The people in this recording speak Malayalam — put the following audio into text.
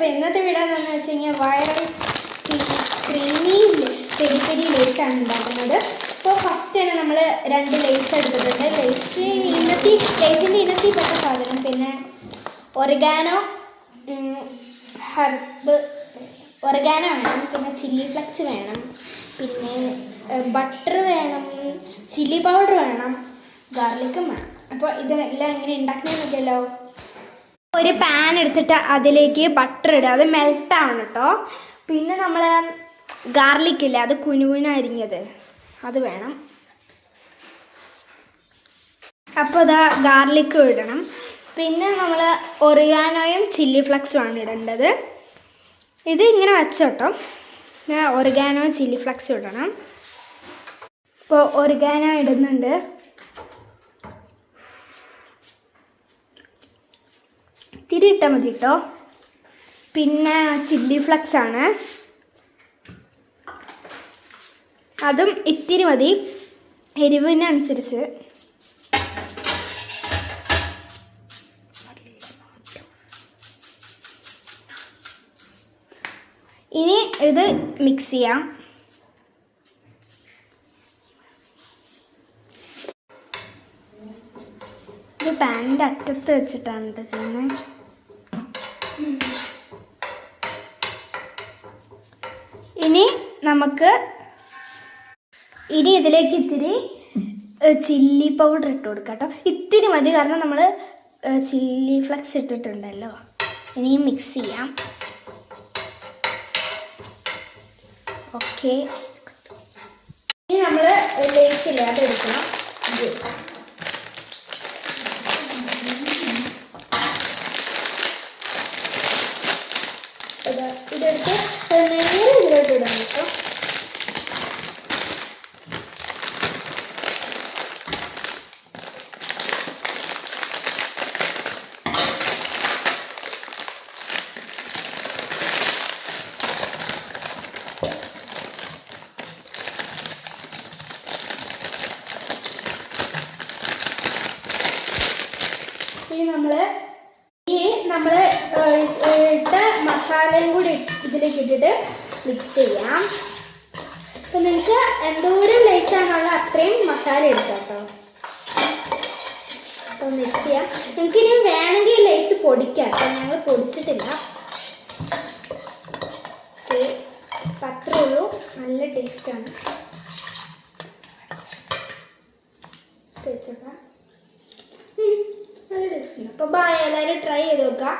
അപ്പോൾ ഇന്നത്തെ വീഡിയോ എന്താണെന്ന് വെച്ച് കഴിഞ്ഞാൽ വൈറൽ ക്രീമി പെരി പെരി ലേസാണ് ഉണ്ടാക്കുന്നത്. അപ്പോൾ ഫസ്റ്റ് തന്നെ നമ്മൾ 2 ലേസ് എടുത്തിട്ടുണ്ട്. ലേസിൻ്റെ ഇനത്തിൽ പെട്ട സാധനം. പിന്നെ ഒറിഗാനോ വേണം, പിന്നെ ചില്ലി ഫ്ലക്സ് വേണം, പിന്നെ ബട്ടർ വേണം, ചില്ലി പൗഡർ വേണം, ഗാർലിക്കും വേണം. അപ്പോൾ ഇതെല്ലാം എങ്ങനെ ഉണ്ടാക്കണമെന്ന് നോക്കിയല്ലോ. ഒരു പാൻ എടുത്തിട്ട് അതിലേക്ക് ബട്ടർ ഇടുക, അത് മെൽട്ടാവണം കേട്ടോ. പിന്നെ നമ്മൾ ഗാർലിക്കില്ല, അത് കുനുകുനായിരിഞ്ഞത് അത് വേണം. അപ്പോൾ ഇതാ ഗാർലിക്ക് ഇടണം. പിന്നെ നമ്മൾ ഒറിഗാനോയും ചില്ലി ഫ്ലക്സും ആണ് ഇടേണ്ടത്. ഇത് ഇങ്ങനെ വെച്ചോട്ടോ. ഞാൻ ഒറിഗാനോ ചില്ലി ഫ്ലക്സും ഇടണം. ഇപ്പോൾ ഒറിഗാനോ ഇടുന്നുണ്ട്. ഇത്തിരി ഇട്ടാൽ മതി കേട്ടോ. പിന്നെ ചില്ലി ഫ്ലക്സ് ആണ്, അതും ഇത്തിരി മതി, എരിവിനനുസരിച്ച്. ഇനി ഇത് മിക്സ് ചെയ്യാം. ഇത് പാനിൻ്റെ അറ്റത്ത് വെച്ചിട്ടാണ് കേട്ടോ ചെയ്യുന്നത്. ഇനി ഇതിലേക്ക് ഇത്തിരി ചില്ലി പൗഡർ ഇട്ട് കൊടുക്കാം കേട്ടോ. ഇത്തിരി മതി, കാരണം നമ്മൾ ചില്ലി ഫ്ലക്സ് ഇട്ടിട്ടുണ്ടല്ലോ. ഇനി മിക്സ് ചെയ്യാം. ഓക്കെ, ഇനി നമ്മൾ ലേസില്ല അത് എടുക്കണം. ഇതെടുത്ത് നേരെ ഇതിലോട്ട് ഇടാം കേട്ടോ. നമ്മൾ ഇട്ട മസാലയും കൂടി ഇതിലേക്ക് ഇട്ടിട്ട് മിക്സ് ചെയ്യാം. അപ്പം നിങ്ങൾക്ക് എന്തോരം ലേസാണുള്ള അത്രയും മസാല എടുക്കാം കേട്ടോ. അപ്പോൾ മിക്സ് ചെയ്യാം. എനിക്കിനി വേണമെങ്കിൽ ലേസ് പൊടിക്കാം കേട്ടോ, ഞങ്ങൾ പൊടിച്ചിട്ടില്ല. ഓക്കെ, അത്രേ ഉള്ളൂ. നല്ല ടേസ്റ്റാണ്. വെച്ചേക്കാം, നല്ല ടേസ്റ്റ് ഉണ്ട്. അപ്പോൾ ബായ്, എല്ലാവരും ട്രൈ ചെയ്ത് നോക്കാം.